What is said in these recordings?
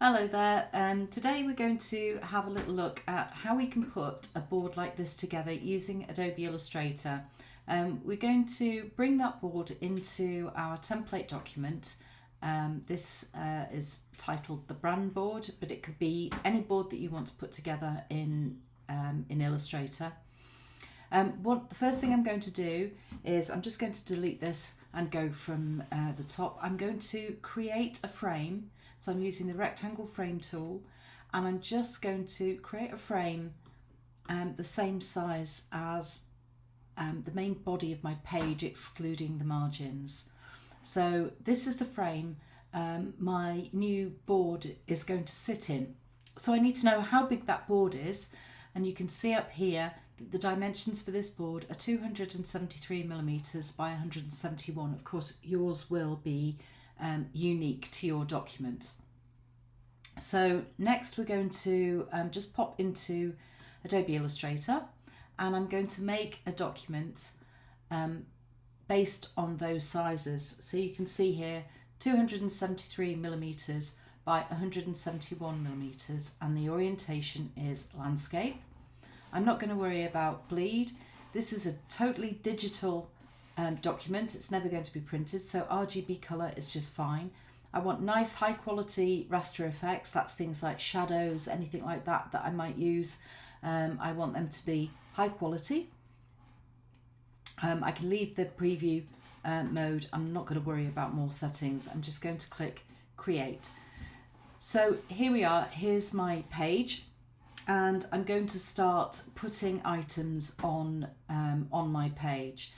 Hello there. Today we're going to have a little look at how we can put a board like this together using Adobe Illustrator. We're going to bring that board into our template document. This is titled the brand board, but it could be any board that you want to put together in Illustrator. The first thing I'm going to do is I'm just going to delete this and go from the top. I'm going to create a frame. So I'm using the rectangle frame tool, and I'm just going to create a frame the same size as the main body of my page, excluding the margins. So this is the frame my new board is going to sit in. So I need to know how big that board is, and you can see up here that the dimensions for this board are 273 millimeters by 171. Of course, yours will be unique to your document. So next we're going to just pop into Adobe Illustrator, and I'm going to make a document based on those sizes. So you can see here 273 millimeters by 171 millimeters, and the orientation is landscape. I'm not going to worry about bleed. This is a totally digital document. It's never going to be printed, so RGB color is just fine. I want nice high quality raster effects. That's things like shadows, anything like that I might use. I want them to be high quality. I can leave the preview mode. I'm not going to worry about more settings. I'm just going to click create. So here we are. Here's my page, and I'm going to start putting items on my page.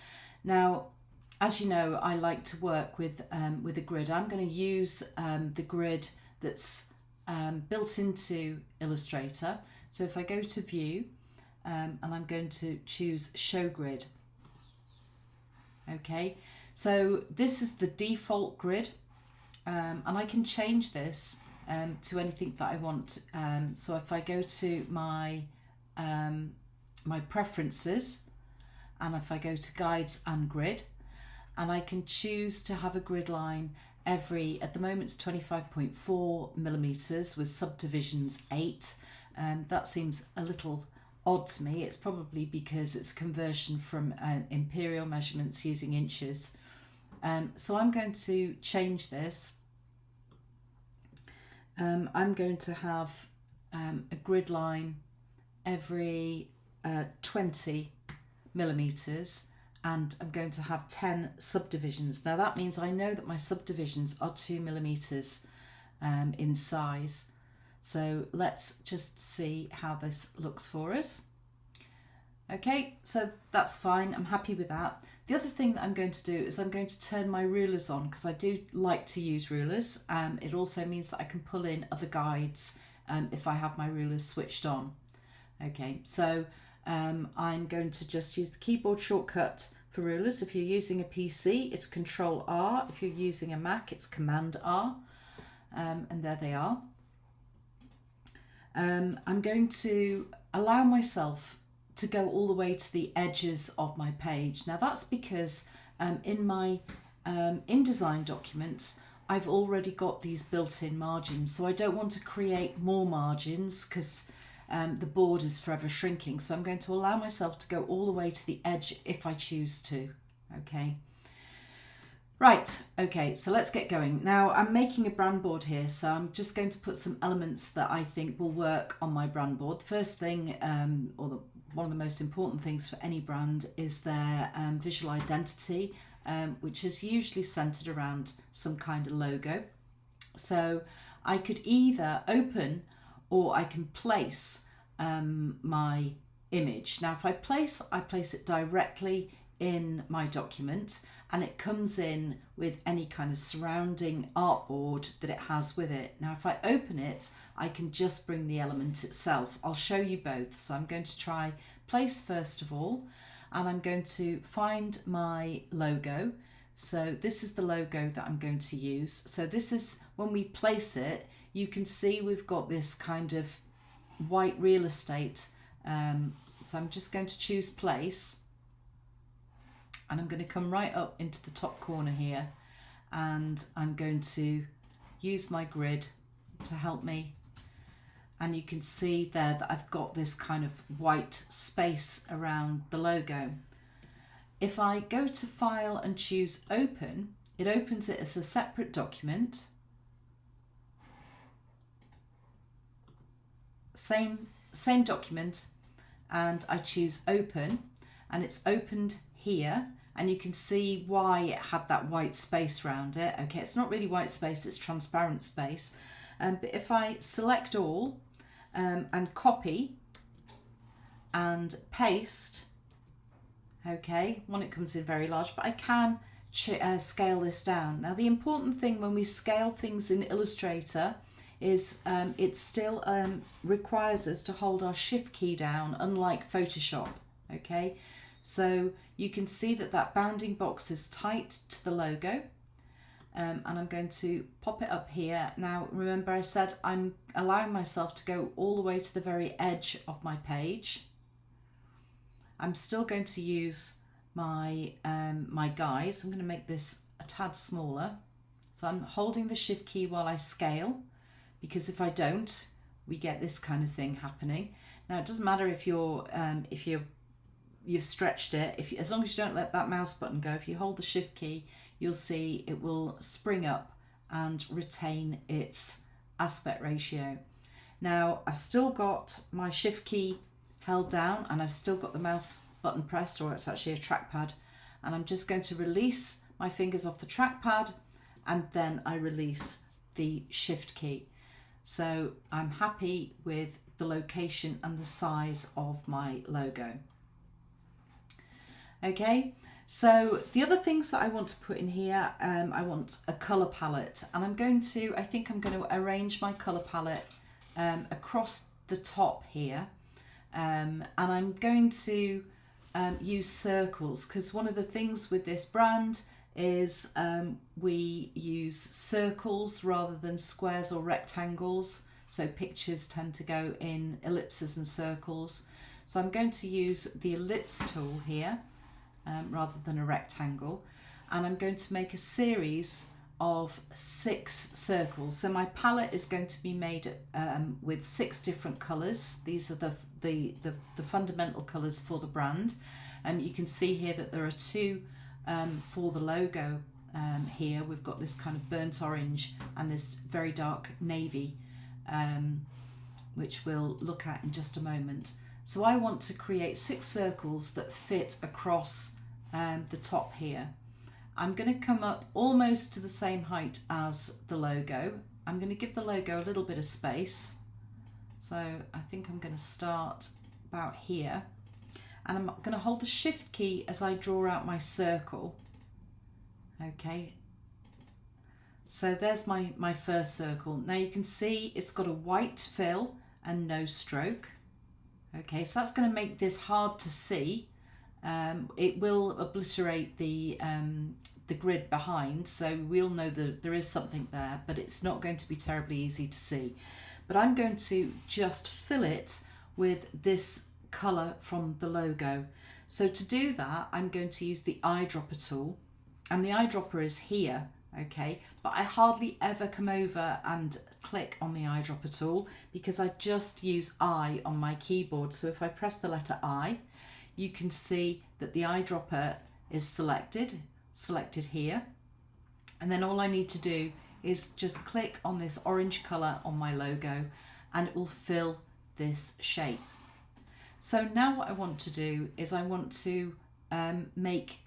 Now, as you know, I like to work with a grid. I'm going to use the grid that's built into Illustrator. So if I go to View, and I'm going to choose Show Grid. Okay, so this is the default grid, and I can change this to anything that I want. So if I go to my preferences, and if I go to Guides and Grid, and I can choose to have a grid line at the moment it's 25.4 millimeters with subdivisions 8. That seems a little odd to me. It's probably because it's a conversion from imperial measurements using inches. So I'm going to change this. I'm going to have a grid line every 20 millimeters, and I'm going to have 10 subdivisions. Now that means I know that my subdivisions are 2 millimeters in size. So let's just see how this looks for us. Okay, so that's fine. I'm happy with that. The other thing that I'm going to do is I'm going to turn my rulers on, because I do like to use rulers. It also means that I can pull in other guides if I have my rulers switched on. Okay, so I'm going to just use the keyboard shortcut for rulers. If you're using a PC, it's Control R. If you're using a Mac, it's Command R. And there they are. I'm going to allow myself to go all the way to the edges of my page. Now that's because in my InDesign documents, I've already got these built-in margins, so I don't want to create more margins because the board is forever shrinking. So I'm going to allow myself to go all the way to the edge if I choose to. Okay. Right, okay, so let's get going. Now I'm making a brand board here, so I'm just going to put some elements that I think will work on my brand board. First thing, one of the most important things for any brand is their visual identity, which is usually centered around some kind of logo. So I could either open or I can place my image. Now if I place it directly in my document, and it comes in with any kind of surrounding artboard that it has with it. Now if I open it, I can just bring the element itself. I'll show you both. So I'm going to try place first of all, and I'm going to find my logo. So this is the logo that I'm going to use. So this is when we place it, you can see we've got this kind of white real estate. So I'm just going to choose place, and I'm going to come right up into the top corner here, and I'm going to use my grid to help me. And you can see there that I've got this kind of white space around the logo. If I go to File and choose Open, it opens it as a separate document. Same document, and I choose Open, and it's opened here, and you can see why it had that white space around it. Okay, it's not really white space, it's transparent space. But if I select all and copy and paste, okay, one, it comes in very large, but I can scale this down. Now, the important thing when we scale things in Illustrator is it still requires us to hold our Shift key down, unlike Photoshop, okay? So you can see that that bounding box is tight to the logo, and I'm going to pop it up here. Now, remember I said I'm allowing myself to go all the way to the very edge of my page. I'm still going to use my, my guides. I'm going to make this a tad smaller. So I'm holding the Shift key while I scale, because if I don't, we get this kind of thing happening. Now, it doesn't matter if you've stretched it. As long as you don't let that mouse button go, if you hold the Shift key, you'll see it will spring up and retain its aspect ratio. Now, I've still got my Shift key held down, and I've still got the mouse button pressed, or it's actually a trackpad, and I'm just going to release my fingers off the trackpad, and then I release the Shift key. So I'm happy with the location and the size of my logo. Okay, so the other things that I want to put in here, I want a colour palette, and I think I'm going to arrange my colour palette across the top here, and I'm going to use circles, because one of the things with this brand is we use circles rather than squares or rectangles, so pictures tend to go in ellipses and circles. So I'm going to use the ellipse tool here rather than a rectangle, and I'm going to make a series of 6 circles. So my palette is going to be made with 6 different colours. These are the fundamental colours for the brand. You can see here that there are 2 for the logo. Here we've got this kind of burnt orange and this very dark navy, which we'll look at in just a moment. So I want to create 6 circles that fit across the top here. I'm going to come up almost to the same height as the logo. I'm going to give the logo a little bit of space. So I think I'm going to start about here. And I'm going to hold the Shift key as I draw out my circle. Okay. So there's my first circle. Now you can see it's got a white fill and no stroke. Okay, so that's going to make this hard to see. It will obliterate the grid behind, so we'll know that there is something there, but it's not going to be terribly easy to see. But I'm going to just fill it with this colour from the logo. So to do that, I'm going to use the eyedropper tool, and the eyedropper is here, okay, but I hardly ever come over and click on the eyedropper tool because I just use I on my keyboard. So if I press the letter I, you can see that the eyedropper is selected here, and then all I need to do is just click on this orange colour on my logo and it will fill this shape. So now what I want to do is I want to make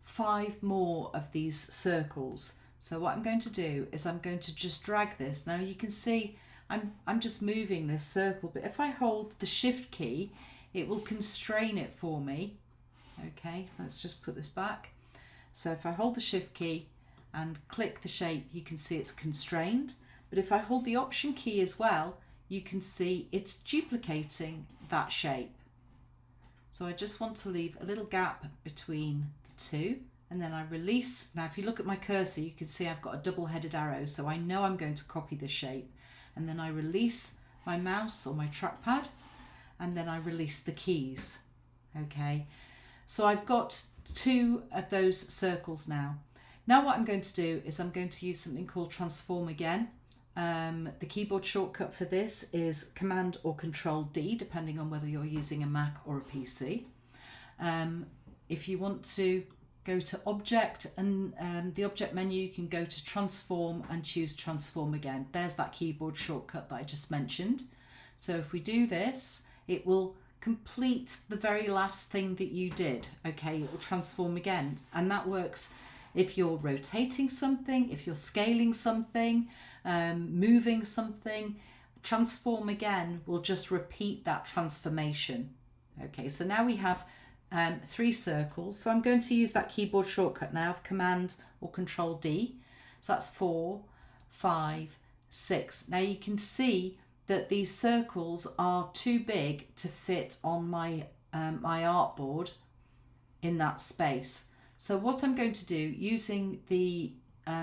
5 more of these circles. So what I'm going to do is I'm going to just drag this. Now you can see I'm just moving this circle, but if I hold the Shift key, it will constrain it for me. Okay, let's just put this back. So if I hold the Shift key and click the shape, you can see it's constrained. But if I hold the Option key as well, you can see it's duplicating that shape. So I just want to leave a little gap between the 2, and then I release. Now if you look at my cursor, you can see I've got a double-headed arrow, so I know I'm going to copy the shape. And then I release my mouse or my trackpad, and then I release the keys. Okay, so I've got 2 of those circles now. Now what I'm going to do is I'm going to use something called Transform Again. The keyboard shortcut for this is Command or Control D, depending on whether you're using a Mac or a PC. If you want to go to Object and the Object menu, you can go to Transform and choose Transform again. There's that keyboard shortcut that I just mentioned. So if we do this, it will complete the very last thing that you did. Okay, it will transform again, and that works if you're rotating something, if you're scaling something, moving something. Transform again will just repeat that transformation. Okay, so now we have 3 circles. So I'm going to use that keyboard shortcut now of Command or Control D. So that's 4, 5, 6. Now you can see that these circles are too big to fit on my my artboard in that space. So what I'm going to do, using the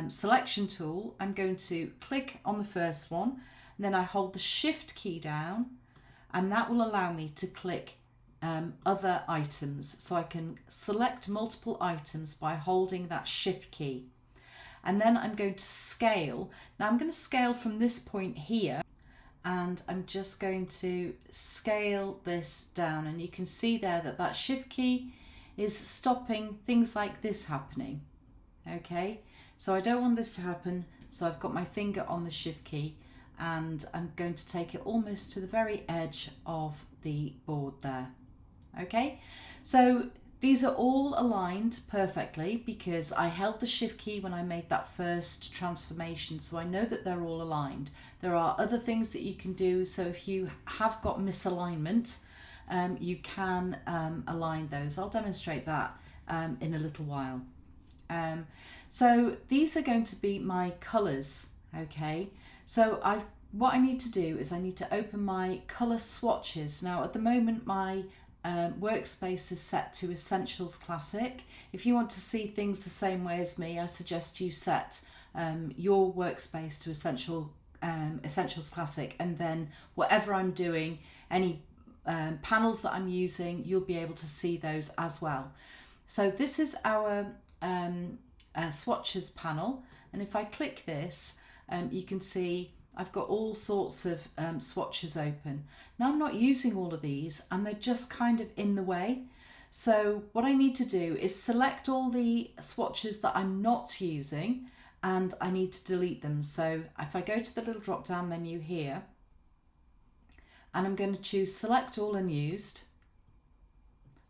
selection tool, I'm going to click on the first one, and then I hold the Shift key down, and that will allow me to click other items. So I can select multiple items by holding that Shift key. And then I'm going to scale. Now I'm going to scale from this point here, and I'm just going to scale this down, and you can see there that that Shift key is stopping things like this happening. Okay, so I don't want this to happen, so I've got my finger on the Shift key, and I'm going to take it almost to the very edge of the board there. Okay, so these are all aligned perfectly because I held the Shift key when I made that first transformation, so I know that they're all aligned. There are other things that you can do, so if you have got misalignment, you can align those. I'll demonstrate that in a little while. So these are going to be my colours. Okay, so what I need to do is I need to open my colour swatches. Now at the moment my workspace is set to Essentials Classic. If you want to see things the same way as me, I suggest you set your workspace to Essentials Classic, and then whatever I'm doing, any panels that I'm using, you'll be able to see those as well. So this is our swatches panel, and if I click this, you can see I've got all sorts of swatches open. Now I'm not using all of these, and they're just kind of in the way. So what I need to do is select all the swatches that I'm not using, and I need to delete them. So if I go to the little drop down menu here, and I'm going to choose Select All Unused,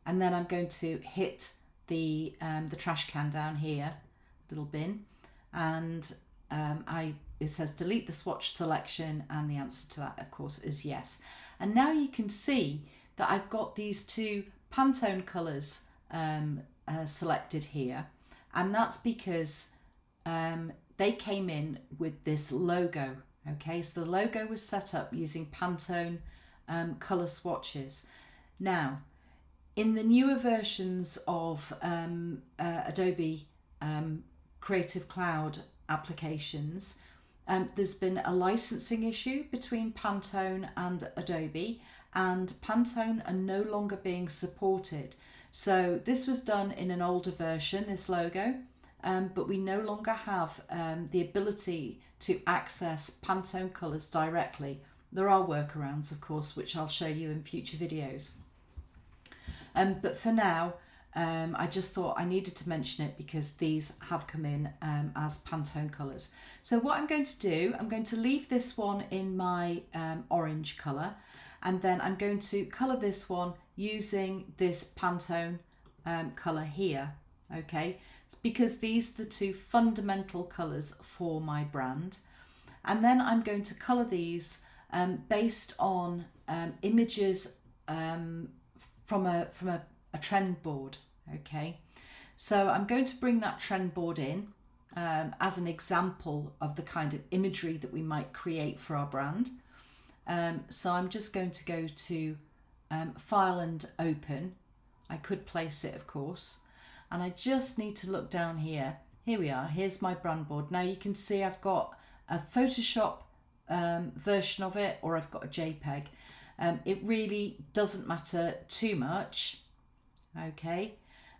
and then I'm going to hit the trash can down here, little bin, and it says delete the swatch selection, and the answer to that of course is yes. And now you can see that I've got these 2 Pantone colours selected here, and that's because they came in with this logo. Okay, so the logo was set up using Pantone colour swatches. Now, in the newer versions of Adobe Creative Cloud applications, there's been a licensing issue between Pantone and Adobe, and Pantone are no longer being supported. So this was done in an older version, this logo, but we no longer have the ability to access Pantone colours directly. There are workarounds, of course, which I'll show you in future videos. But for now, I just thought I needed to mention it because these have come in as Pantone colours. So what I'm going to do, I'm going to leave this one in my orange colour, and then I'm going to colour this one using this Pantone colour here. Okay, because these are the 2 fundamental colours for my brand. And then I'm going to colour these based on images from a trend board. Okay, so I'm going to bring that trend board in as an example of the kind of imagery that we might create for our brand. So I'm just going to go to File and Open. I could place it, of course, and I just need to look down here. Here we are, here's my brand board. Now you can see I've got a Photoshop version of it, or I've got a JPEG. It really doesn't matter too much. Okay,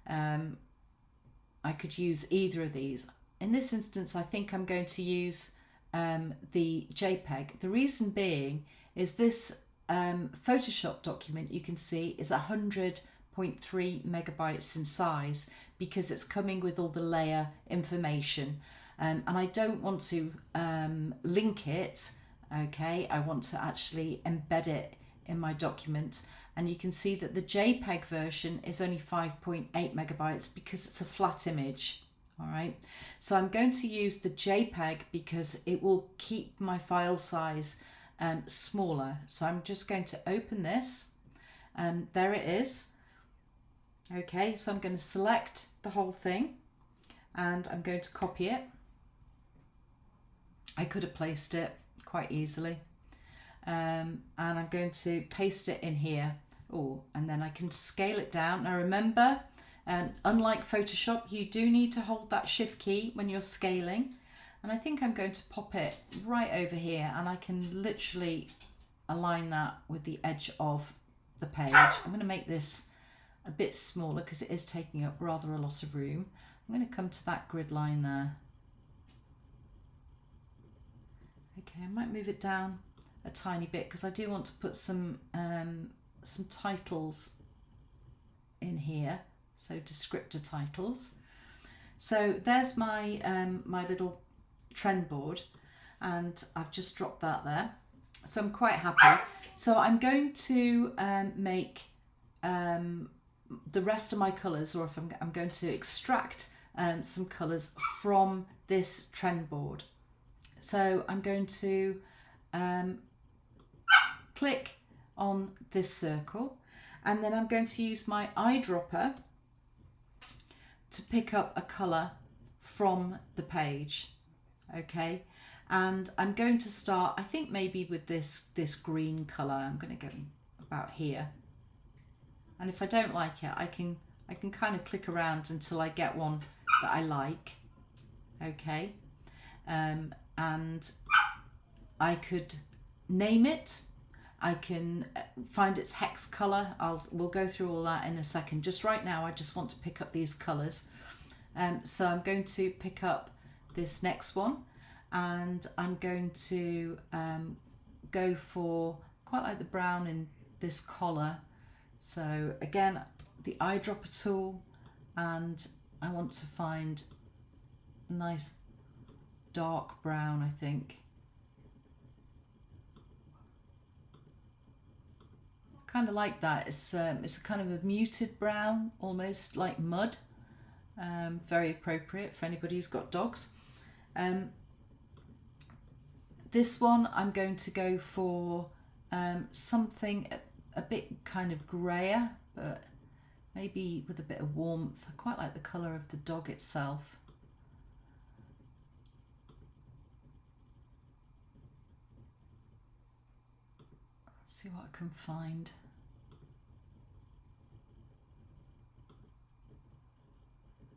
I could use either of these. In this instance, I think I'm going to use the JPEG. The reason being is this Photoshop document, you can see, is 100.3 megabytes in size because it's coming with all the layer information. And I don't want to link it, okay? I want to actually embed it in my document. And you can see that the JPEG version is only 5.8 megabytes because it's a flat image. All right, so I'm going to use the JPEG because it will keep my file size smaller. So I'm just going to open this. There it is. Okay, so I'm going to select the whole thing and I'm going to copy it. I could have placed it quite easily. And I'm going to paste it in here. Oh, and then I can scale it down. Now remember, unlike Photoshop, you do need to hold that shift key when you're scaling. And I think I'm going to pop it right over here and I can literally align that with the edge of the page. I'm going to make this a bit smaller because it is taking up rather a lot of room. I'm going to come to that grid line there. Okay, I might move it down a tiny bit because I do want to put some titles in here. So descriptor titles. So there's my my little trend board and I've just dropped that there. So I'm quite happy. So I'm going to make the rest of my colours, or if I'm going to extract some colours from this trend board. So I'm going to click on this circle and then I'm going to use my eyedropper to pick up a colour from the page. Okay, and I'm going to start, I think maybe with this green colour. I'm going to go about here, and if I don't like it, I can kind of click around until I get one that I like. Okay, and I could name it. I can find its hex color. We'll go through all that in a second. Just right now, I just want to pick up these colors. So I'm going to pick up this next one, and I'm going to go for quite like the brown in this collar. So again, the eyedropper tool, and I want to find a nice dark brown, I think. Kind of like that. It's a kind of a muted brown, almost like mud. Very appropriate for anybody who's got dogs. This one I'm going to go for something a bit kind of grayer, but maybe with a bit of warmth. I quite like the colour of the dog itself. Let's see what I can find.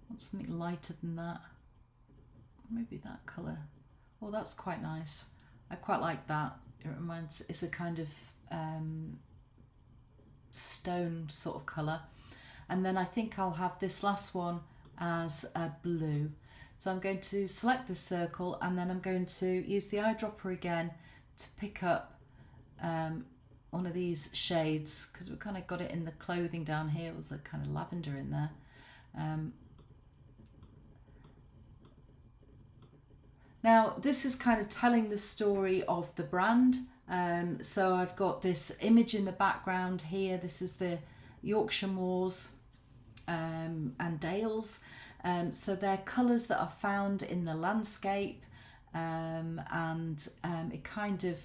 Want something lighter than that. Maybe that colour. Oh, that's quite nice. I quite like that. It reminds, it's a kind of stone sort of colour. And then I think I'll have this last one as a blue. So I'm going to select the circle and then I'm going to use the eyedropper again to pick up one of these shades, because we've kind of got it in the clothing down here. It was a kind of lavender in there. Now this is kind of telling the story of the brand. So I've got this image in the background here. This is the Yorkshire Moors and Dales. So they're colours that are found in the landscape, and it kind of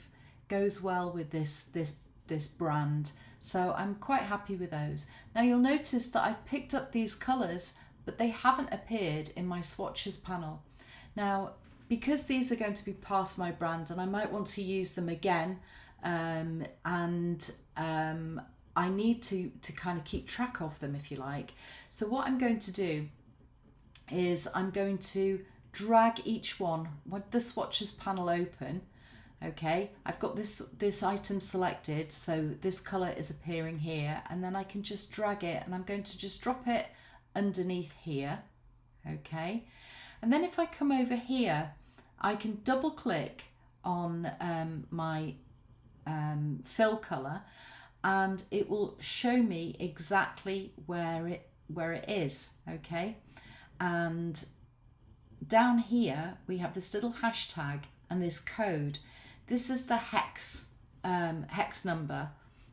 goes well with this brand. So I'm quite happy with those. Now you'll notice that I've picked up these colours, but they haven't appeared in my swatches panel. Now, because these are going to be part of my brand and I might want to use them again, I need to kind of keep track of them, if you like. So what I'm going to do is I'm going to drag each one with the swatches panel open. Okay, I've got this item selected, so this colour is appearing here, and then I can just drag it and I'm going to just drop it underneath here. Okay, and then if I come over here I can double click on my fill color, and it will show me exactly where it is. Okay, and down here we have this little hashtag and this code. This is the hex number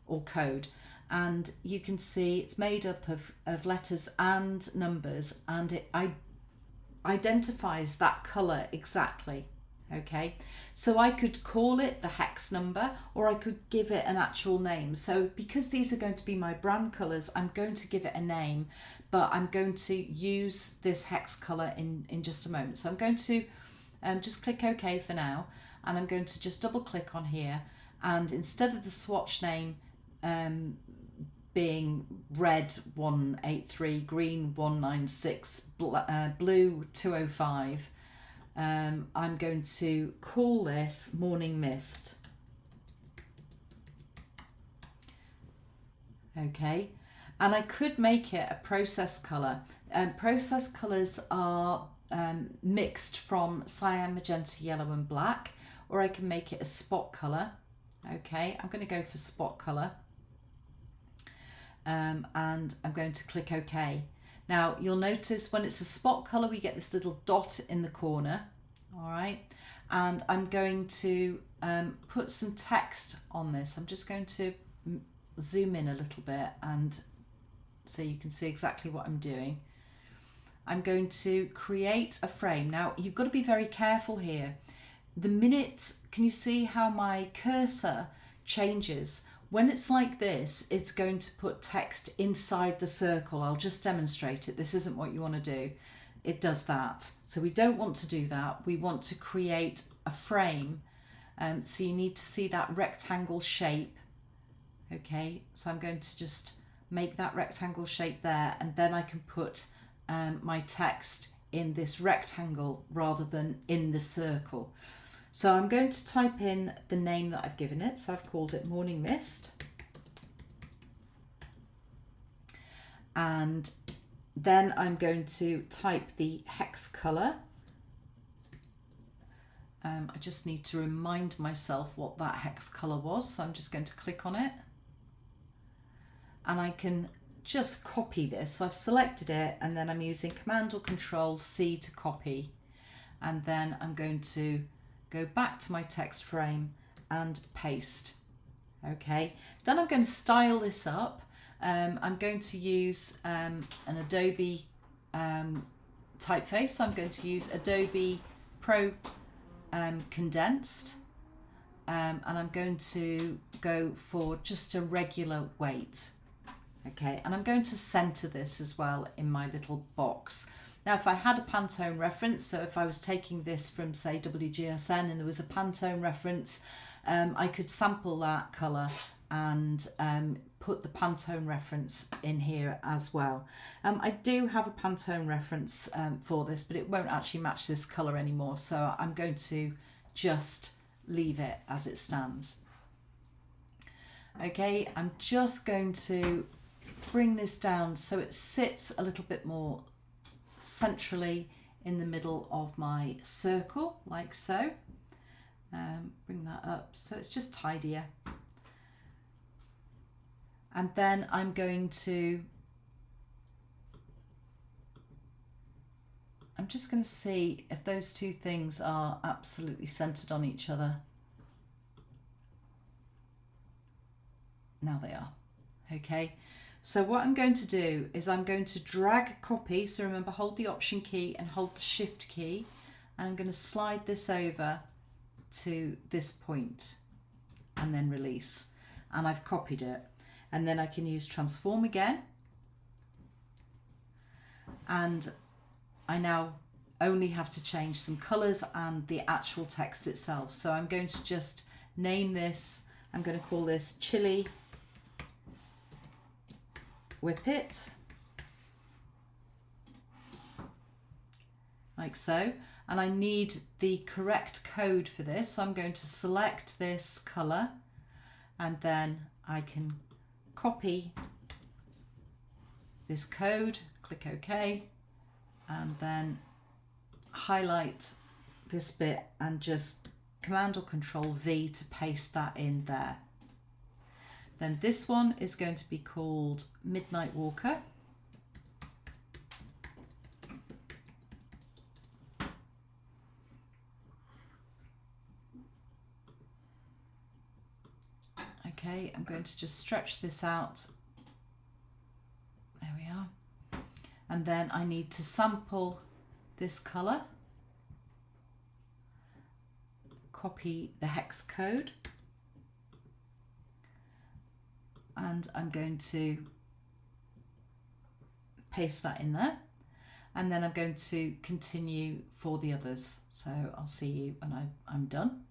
or code, and you can see it's made up of letters and numbers, and it identifies that color exactly. Okay, so I could call it the hex number, or I could give it an actual name. So because these are going to be my brand colors, I'm going to give it a name, but I'm going to use this hex color in just a moment. So I'm going to just click OK for now, and I'm going to just double click on here, and instead of the swatch name being red 183, green 196, blue 205, I'm going to call this Morning Mist. Okay, and I could make it a process colour. Process colours are mixed from cyan, magenta, yellow and black, or I can make it a spot colour. Okay, I'm going to go for spot colour, and I'm going to click OK. Now you'll notice when it's a spot colour we get this little dot in the corner, all right, and I'm going to put some text on this. I'm just going to zoom in a little bit and so you can see exactly what I'm doing. I'm going to create a frame. Now you've got to be very careful here. The minute, can you see how my cursor changes? When it's like this, it's going to put text inside the circle. I'll just demonstrate it. This isn't what you want to do. It does that. So we don't want to do that. We want to create a frame. So you need to see that rectangle shape. Okay, so I'm going to just make that rectangle shape there, and then I can put my text in this rectangle rather than in the circle. So I'm going to type in the name that I've given it. So I've called it Morning Mist. And then I'm going to type the hex colour. I just need to remind myself what that hex colour was. So I'm just going to click on it. And I can just copy this. So I've selected it, and then I'm using Command or Control C to copy. And then I'm going to go back to my text frame and paste. Okay, then I'm going to style this up. I'm going to use an Adobe typeface. So I'm going to use Adobe Pro Condensed, and I'm going to go for just a regular weight. Okay, and I'm going to center this as well in my little box. Now, if I had a Pantone reference, so if I was taking this from, say, WGSN and there was a Pantone reference, I could sample that colour and put the Pantone reference in here as well. I do have a Pantone reference for this, but it won't actually match this colour anymore, so I'm going to just leave it as it stands. Okay, I'm just going to bring this down so it sits a little bit more centrally in the middle of my circle, like so. Bring that up so it's just tidier. And then I'm just going to see if those two things are absolutely centered on each other. Now they are. Okay. So what I'm going to do is I'm going to drag copy. So remember, hold the Option key and hold the Shift key. And I'm going to slide this over to this point and then release. And I've copied it. And then I can use Transform again. And I now only have to change some colours and the actual text itself. So I'm going to just name this. I'm going to call this Chili Whippet, like so, and I need the correct code for this, so I'm going to select this colour, and then I can copy this code, click OK, and then highlight this bit and just Command or Control V to paste that in there. Then this one is going to be called Midnight Walker. Okay, I'm going to just stretch this out. There we are. And then I need to sample this colour, copy the hex code, and I'm going to paste that in there, and then I'm going to continue for the others. So I'll see you when I'm done.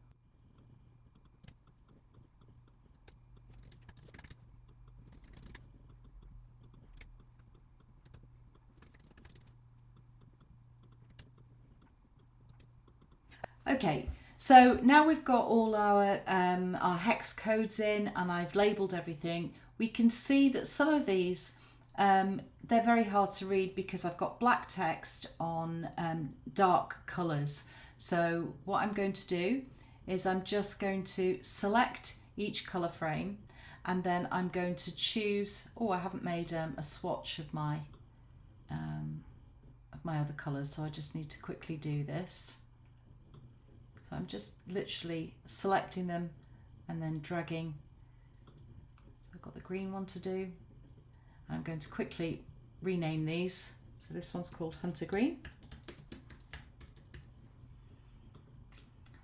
Okay, so now we've got all our hex codes in and I've labelled everything. We can see that some of these, they're very hard to read because I've got black text on dark colours. So what I'm going to do is I'm just going to select each colour frame, and then I'm going to choose, oh, I haven't made a swatch of my other colours, so I just need to quickly do this. So I'm just literally selecting them and then dragging. So I've got the green one to do. I'm going to quickly rename these. So this one's called Hunter Green.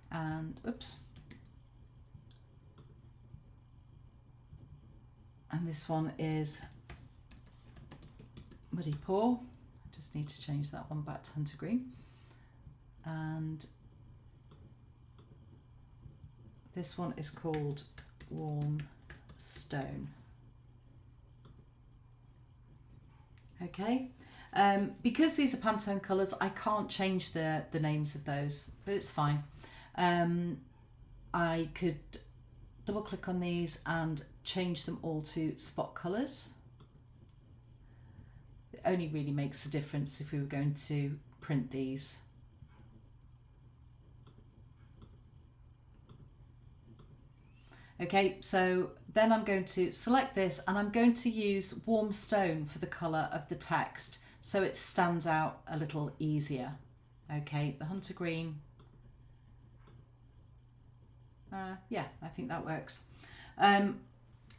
And oops. And this one is Muddy Paw. I just need to change that one back to Hunter Green. And this one is called Warm Stone. Okay, because these are Pantone colours, I can't change the names of those, but it's fine. I could double click on these and change them all to spot colours. It only really makes a difference if we were going to print these. Okay, so then I'm going to select this and I'm going to use Warm Stone for the colour of the text so it stands out a little easier. Okay, the Hunter Green. Yeah, I think that works.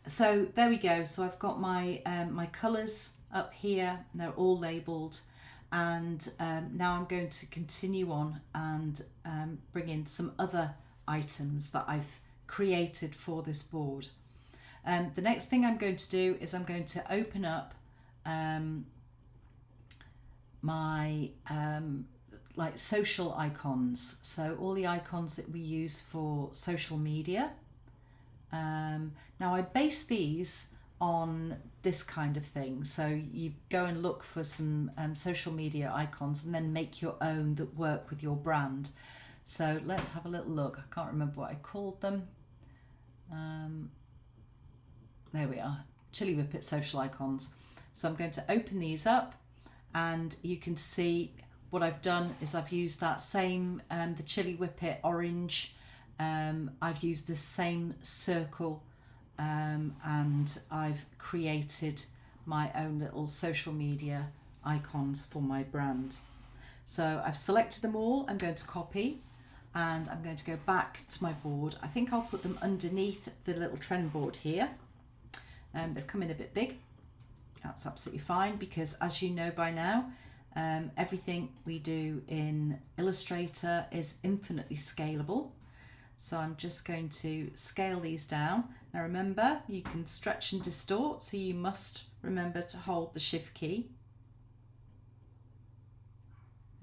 So there we go. So I've got my my colours up here. They're all labelled, and now I'm going to continue on and bring in some other items that I've created for this board. The next thing I'm going to do is I'm going to open up my like social icons, so all the icons that we use for social media. Now I base these on this kind of thing, so you go and look for some social media icons and then make your own that work with your brand. So let's have a little look. I can't remember what I called them. There we are, Chili Whippet social icons. So I'm going to open these up, and you can see what I've done is I've used that same the Chili Whippet orange. I've used the same circle, and I've created my own little social media icons for my brand. So I've selected them all. I'm going to copy, and I'm going to go back to my board. I think I'll put them underneath the little trend board here. They've come in a bit big. That's absolutely fine, because as you know by now, everything we do in Illustrator is infinitely scalable. So I'm just going to scale these down. Now remember, you can stretch and distort, so you must remember to hold the Shift key.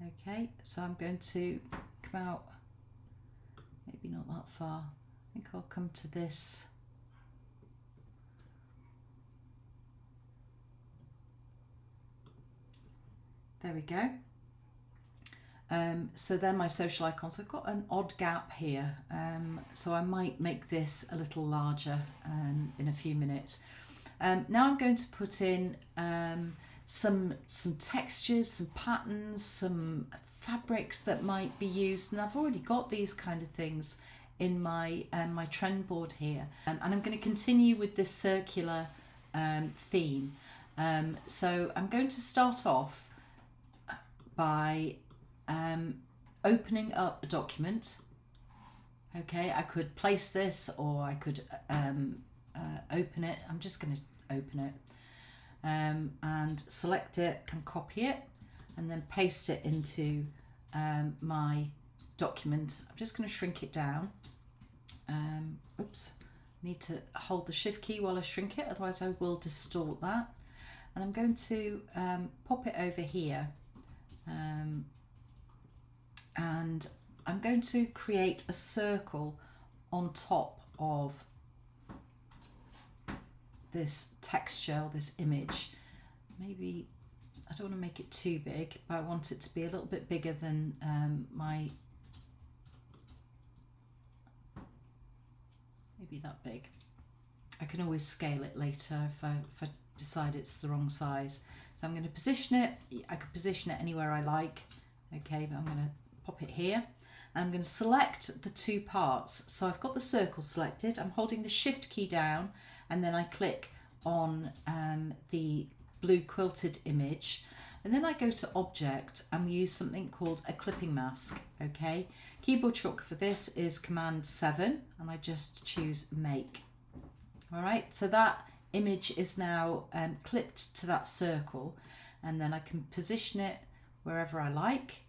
Okay, so I'm going to come out, maybe not that far. I think I'll come to this. There we go. So they're my social icons. I've got an odd gap here, so I might make this a little larger in a few minutes. Now I'm going to put in some textures, some patterns, some fabrics that might be used, and I've already got these kind of things in my my trend board here, and I'm going to continue with this circular theme. So I'm going to start off by opening up a document. Okay, I could place this, or I could open it. I'm just going to open it and select it and copy it, and then paste it into my document. I'm just going to shrink it down. Oops, need to hold the shift key while I shrink it, otherwise I will distort that. And I'm going to pop it over here, and I'm going to create a circle on top of this texture, or this image. Maybe I don't want to make it too big, but I want it to be a little bit bigger than maybe that big. I can always scale it later if I decide it's the wrong size. So I'm going to position it. I could position it anywhere I like. Okay, but I'm going to pop it here. And I'm going to select the two parts. So I've got the circle selected. I'm holding the shift key down, and then I click on the blue quilted image, and then I go to object and we use something called a clipping mask. Okay, keyboard shortcut for this is Command 7, and I just choose make. All right, so that image is now clipped to that circle, and then I can position it wherever I like.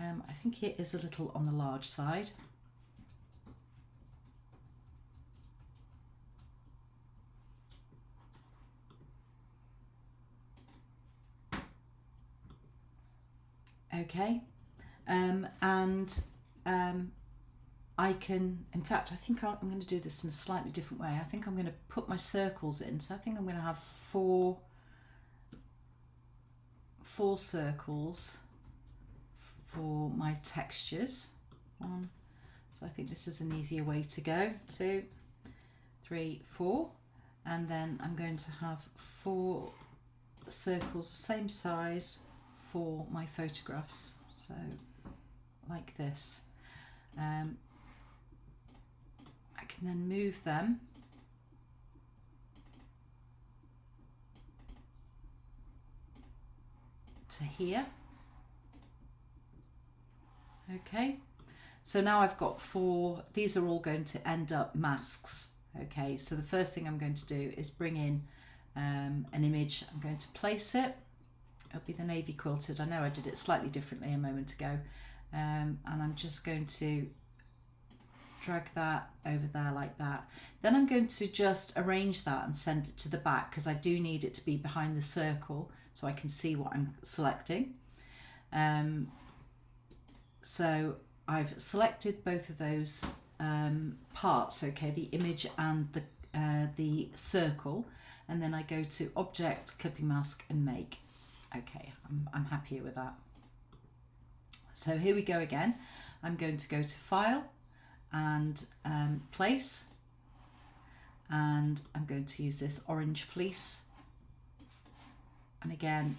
I think it is a little on the large side. Okay, I can, in fact, I think I'm going to do this in a slightly different way. I think I'm going to put my circles in. So I think I'm going to have four circles for my textures. So I think this is an easier way to go. 2, 3, 4, and then I'm going to have 4 circles the same size for my photographs. So like this. I can then move them to here. Okay, so now I've got 4. These are all going to end up masks. Okay, so the first thing I'm going to do is bring in an image. I'm going to place it. It'll be the navy quilted. I know I did it slightly differently a moment ago, and I'm just going to drag that over there like that. Then I'm going to just arrange that and send it to the back, because I do need it to be behind the circle so I can see what I'm selecting. So I've selected both of those parts, okay, the image and the circle, and then I go to Object, Clipping Mask, and Make. Okay, I'm happier with that. So here we go again. I'm going to go to File and Place, and I'm going to use this orange fleece, and again,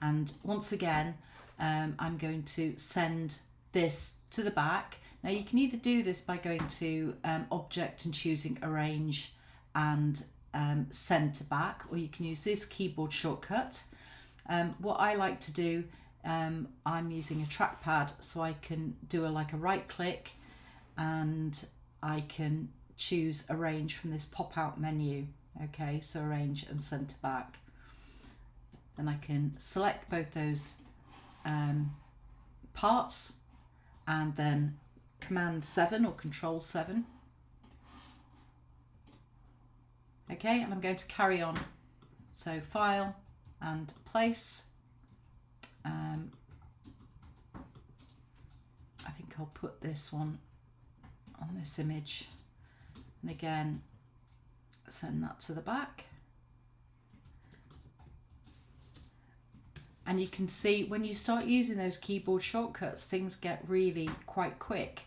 and once again, I'm going to send this to the back. Now you can either do this by going to Object and choosing Arrange and Send to Back, or you can use this keyboard shortcut. What I like to do, I'm using a trackpad, so I can do a right click, and I can choose Arrange from this pop-out menu. Okay, so Arrange and Send to Back. Then I can select both those parts, and then Command 7 or Control 7. Okay, and I'm going to carry on. So File and Place. I think I'll put this one on this image, and again send that to the back. And you can see when you start using those keyboard shortcuts, things get really quite quick.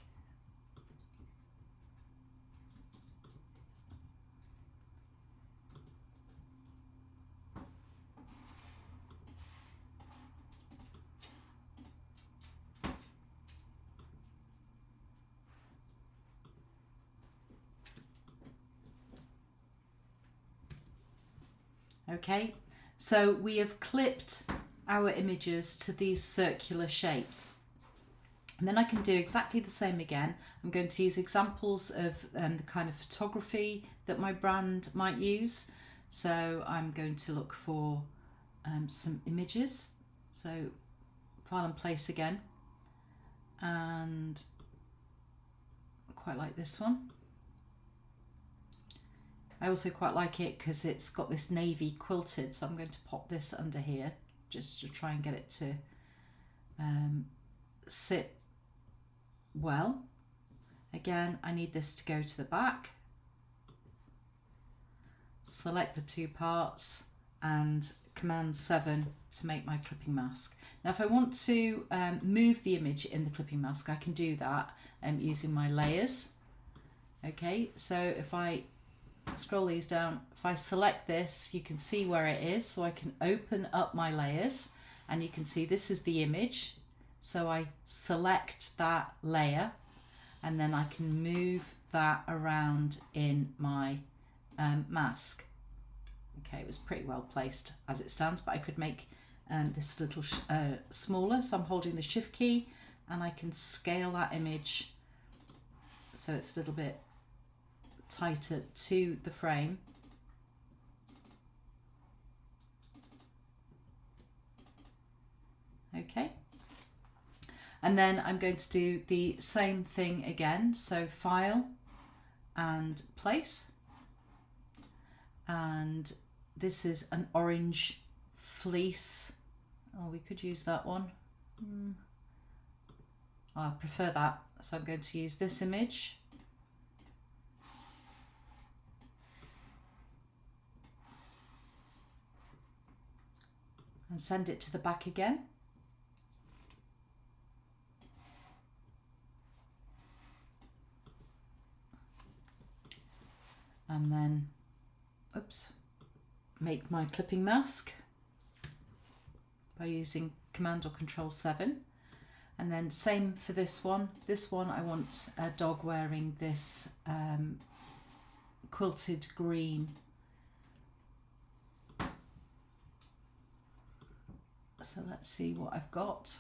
Okay, so we have clipped our images to these circular shapes. And then I can do exactly the same again. I'm going to use examples of the kind of photography that my brand might use. So I'm going to look for some images. So file and place again. And I quite like this one. I also quite like it because it's got this navy quilted, so I'm going to pop this under here just to try and get it to sit well. Again, I need this to go to the back. Select the two parts and Command 7 to make my clipping mask. Now if I want to move the image in the clipping mask, I can do that using my layers. Okay, so if I scroll these down, if I select this, you can see where it is, so I can open up my layers and you can see this is the image. So I select that layer and then I can move that around in my mask. Okay, it was pretty well placed as it stands, but I could make this a little smaller. So I'm holding the Shift key and I can scale that image so it's a little bit tighter to the frame. Okay. And then I'm going to do the same thing again. So file and place. And this is an orange fleece. Oh, we could use that one. Oh, I prefer that. So I'm going to use this image. And send it to the back again. And then, make my clipping mask by using Command or Control 7. And then same for this one. This one I want a dog wearing this quilted green. So let's see what I've got.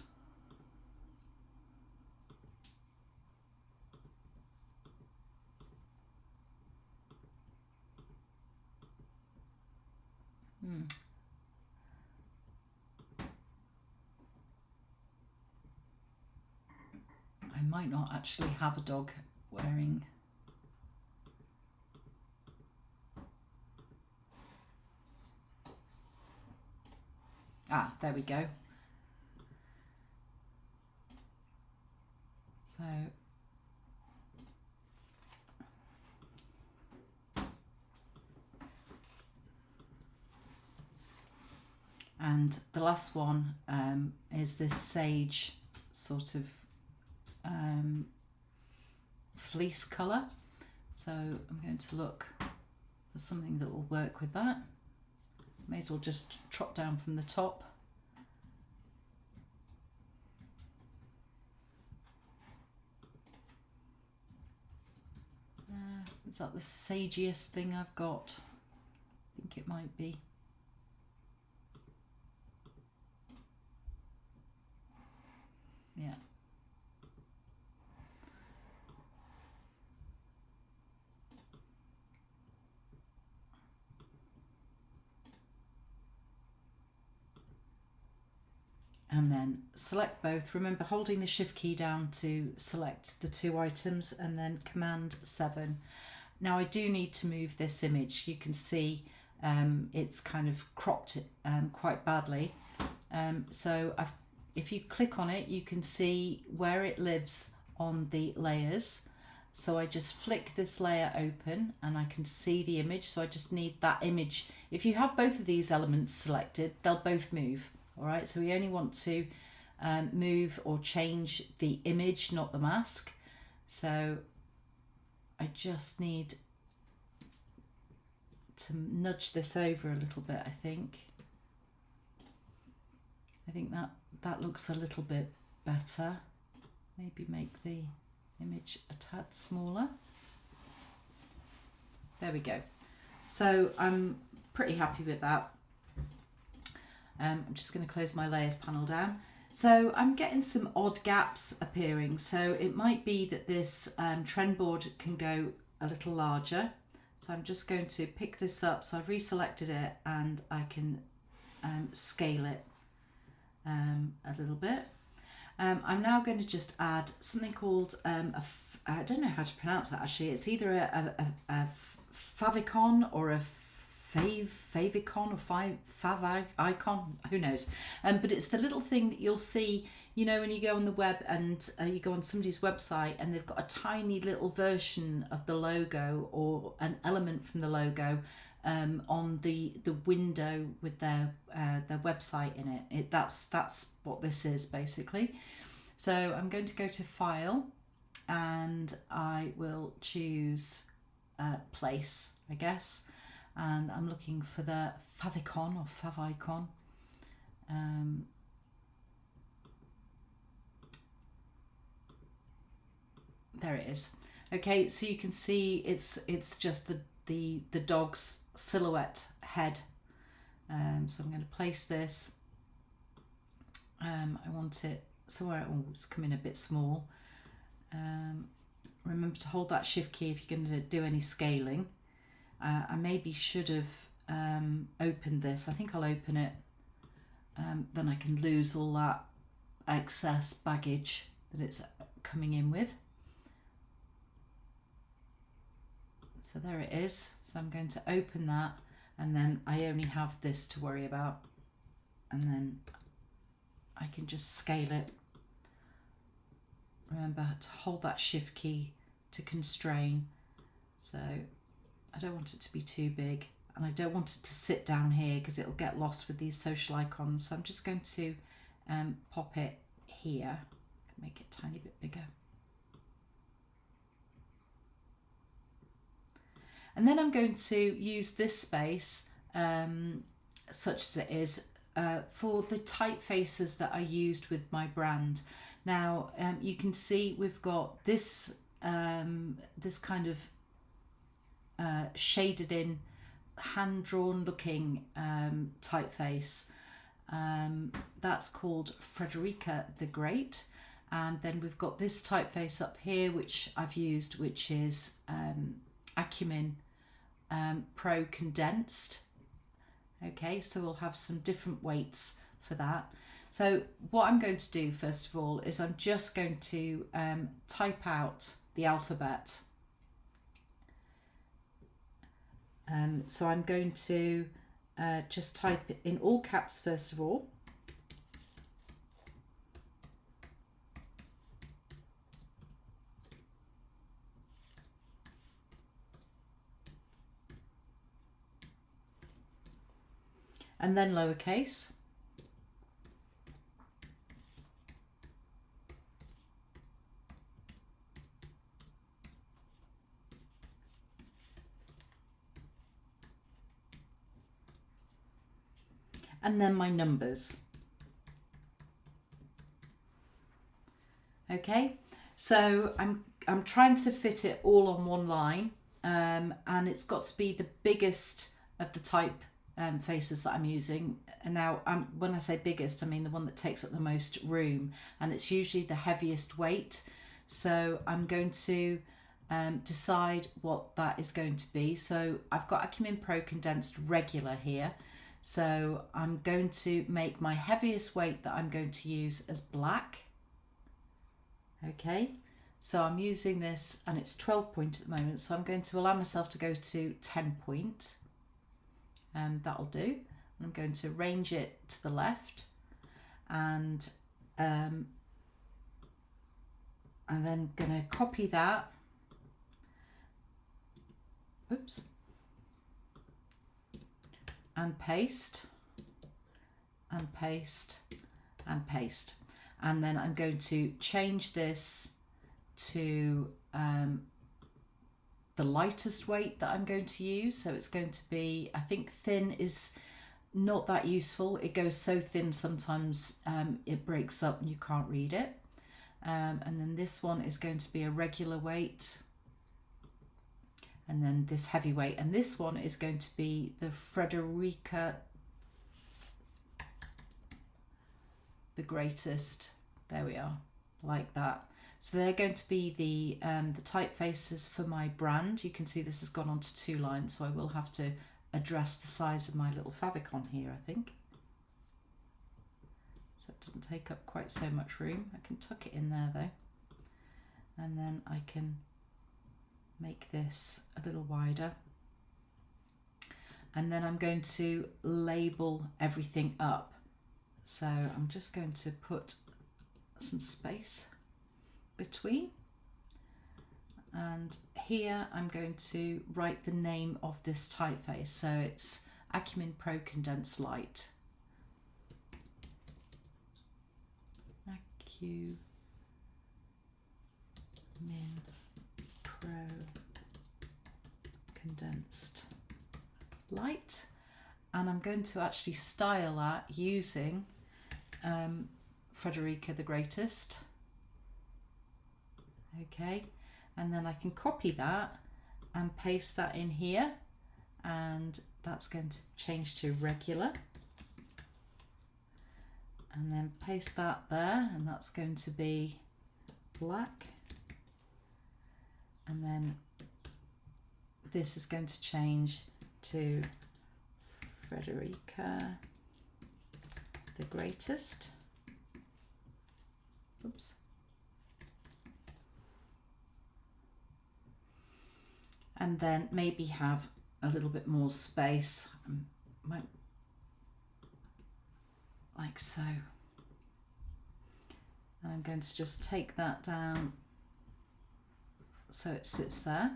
I might not actually have a dog wearing. Ah, there we go. So and the last one is this sage sort of fleece colour. So I'm going to look for something that will work with that. May as well just trot down from the top. Is that the sagiest thing I've got? I think it might be. Yeah. And then select both. Remember holding the Shift key down to select the two items and then Command 7. Now I do need to move this image. You can see it's kind of cropped quite badly. So if you click on it, you can see where it lives on the layers. So I just flick this layer open and I can see the image. So I just need that image. If you have both of these elements selected, they'll both move. All right, so we only want to move or change the image, not the mask. So I just need to nudge this over a little bit, I think. I think that looks a little bit better. Maybe make the image a tad smaller. There we go. So I'm pretty happy with that. I'm just going to close my layers panel down. So I'm getting some odd gaps appearing. So it might be that this trend board can go a little larger. So I'm just going to pick this up. So I've reselected it and I can scale it a little bit. I'm now going to just add something called, I don't know how to pronounce that actually. It's either a favicon or a favicon or fav icon, who knows. But it's the little thing that you'll see, you know, when you go on the web and you go on somebody's website and they've got a tiny little version of the logo or an element from the logo on the window with their website in it. That's what this is basically. So I'm going to go to File and I will choose Place, I guess, and I'm looking for the favicon or favicon. There it is. Okay, so you can see it's just the dog's silhouette head. So I'm going to place this. I want it somewhere. Oh, it's coming a bit small. Remember to hold that shift key if you're going to do any scaling. I maybe should have opened this. I think I'll open it. Then I can lose all that excess baggage that it's coming in with. So there it is. So I'm going to open that and then I only have this to worry about. And then I can just scale it. Remember to hold that shift key to constrain. So I don't want it to be too big and I don't want it to sit down here because it'll get lost with these social icons. So I'm just going to pop it here, make it a tiny bit bigger. And then I'm going to use this space, such as it is, for the typefaces that I used with my brand. Now you can see we've got this this kind of shaded in, hand-drawn looking typeface. That's called Frederica the Great. And then we've got this typeface up here which I've used, which is Acumen Pro Condensed. Okay, so we'll have some different weights for that. So what I'm going to do first of all is I'm just going to type out the alphabet. So I'm going to just type it in all caps first of all. And then lowercase. And then my numbers. Okay, so I'm trying to fit it all on one line, and it's got to be the biggest of the type faces that I'm using. And now when I say biggest, I mean the one that takes up the most room, and it's usually the heaviest weight. So I'm going to decide what that is going to be. So I've got Acumen Pro Condensed Regular here. So I'm going to make my heaviest weight that I'm going to use as black. Okay, so I'm using this and it's 12 point at the moment. So I'm going to allow myself to go to 10 point. That'll do. I'm going to range it to the left and then going to copy that. Oops. And paste, and paste, and paste. And then I'm going to change this to the lightest weight that I'm going to use. So it's going to be, I think thin is not that useful. It goes so thin sometimes it breaks up and you can't read it. And then this one is going to be a regular weight. And then this heavyweight, and this one is going to be the Frederica the greatest. There we are, like that. So they're going to be the typefaces for my brand. You can see this has gone onto 2 lines, so I will have to address the size of my little favicon here, I think. So it doesn't take up quite so much room. I can tuck it in there though. And then I can make this a little wider. And then I'm going to label everything up. So I'm just going to put some space between. And here I'm going to write the name of this typeface. So it's Acumin Pro Condensed Light. Acumin Pro Condensed Light. And I'm going to actually style that using Frederica the Greatest. Okay, and then I can copy that and paste that in here, and that's going to change to regular, and then paste that there, and that's going to be black, and then this is going to change to Frederica the Greatest. Oops. And then maybe have a little bit more space, like so. And I'm going to just take that down so it sits there.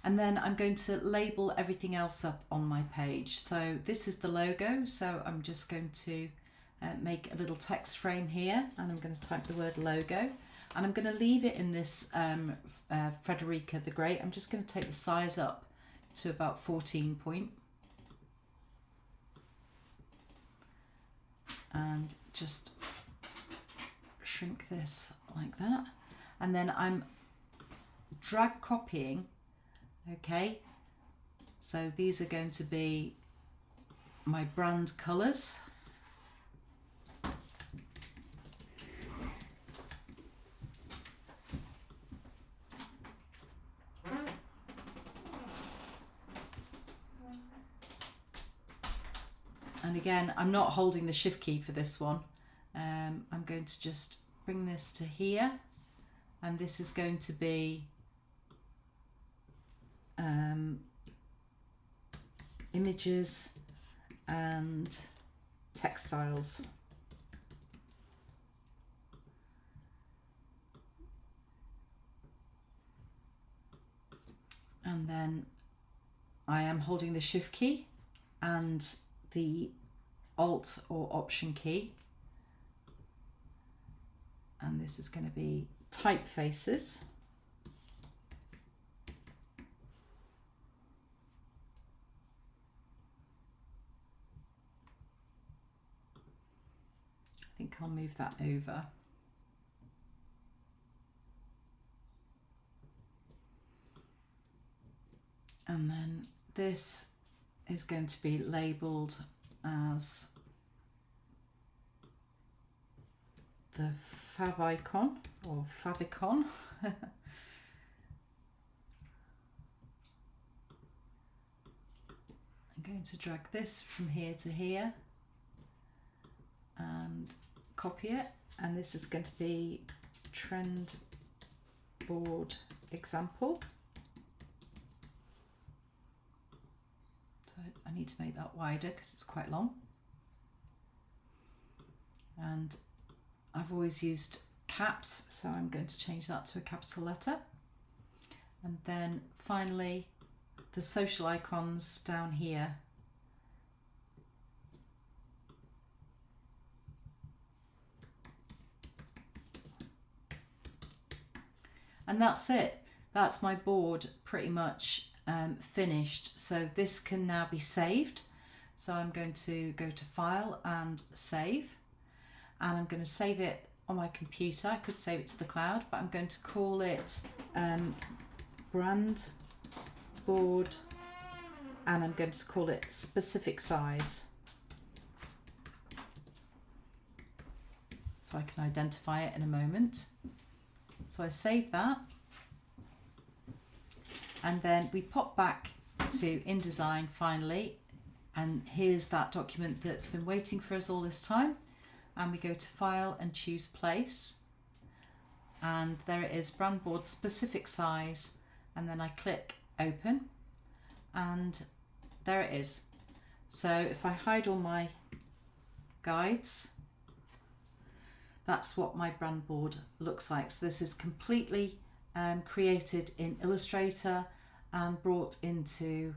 And then I'm going to label everything else up on my page. So this is the logo, so I'm just going to make a little text frame here, and I'm going to type the word logo. And I'm going to leave it in this Frederica the Great. I'm just going to take the size up to about 14 point. And just shrink this like that. And then I'm drag copying, okay? So these are going to be my brand colours. And again, I'm not holding the shift key for this one. I'm going to just bring this to here, and this is going to be images and textiles. And then I am holding the shift key and the Alt or Option key, and this is going to be typefaces. I think I'll move that over. And then this is going to be labelled as the favicon or favicon. I'm going to drag this from here to here and copy it, and this is going to be trend board example. I need to make that wider because it's quite long, and I've always used caps, so I'm going to change that to a capital letter. And then finally the social icons down here. And that's it. That's my board pretty much finished. So this can now be saved. So I'm going to go to File and Save, and I'm going to save it on my computer. I could save it to the cloud, but I'm going to call it Brand Board and I'm going to call it specific size, so I can identify it in a moment. So I save that, and then we pop back to InDesign finally, and here's that document that's been waiting for us all this time, and we go to File and choose Place, and there it is, brand board specific size, and then I click Open, and there it is. So if I hide all my guides, that's what my brand board looks like. So this is completely created in Illustrator and brought into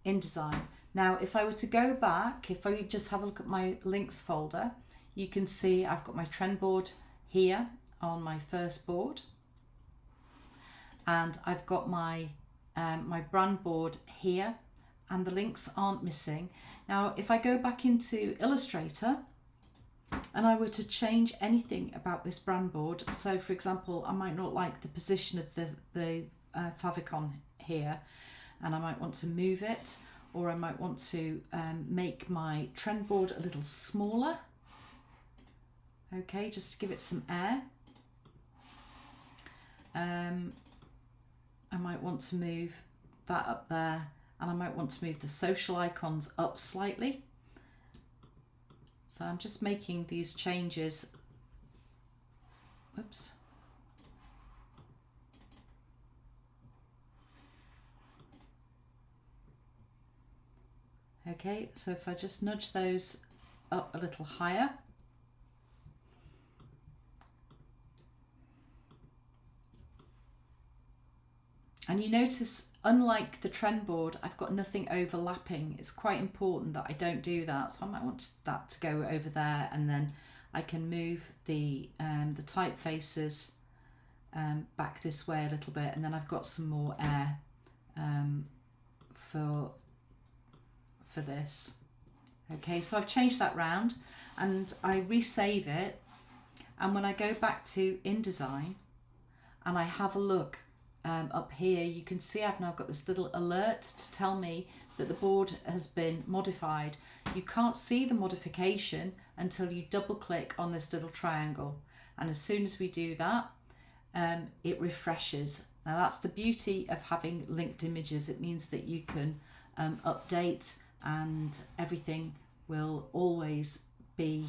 InDesign. Now, if I were to go back, if I just have a look at my links folder, you can see I've got my trend board here on my first board, and I've got my my brand board here, and the links aren't missing. Now, if I go back into Illustrator and I were to change anything about this brand board, so for example, I might not like the position of the favicon here, and I might want to move it, or I might want to make my trend board a little smaller, okay, just to give it some air. I might want to move that up there, and I might want to move the social icons up slightly. So I'm just making these changes. Oops. Okay, so if I just nudge those up a little higher. And you notice, unlike the trend board, I've got nothing overlapping. It's quite important that I don't do that. So I might want that to go over there, and then I can move the typefaces back this way a little bit, and then I've got some more air for this. Okay, so I've changed that round, and I resave it, and when I go back to InDesign and I have a look up here, you can see I've now got this little alert to tell me that the board has been modified. You can't see the modification until you double click on this little triangle, and as soon as we do that, it refreshes. Now that's the beauty of having linked images. It means that you can update, and everything will always be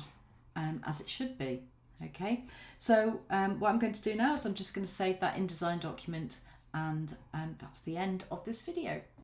as it should be. Okay, so what I'm going to do now is I'm just going to save that InDesign document, and that's the end of this video.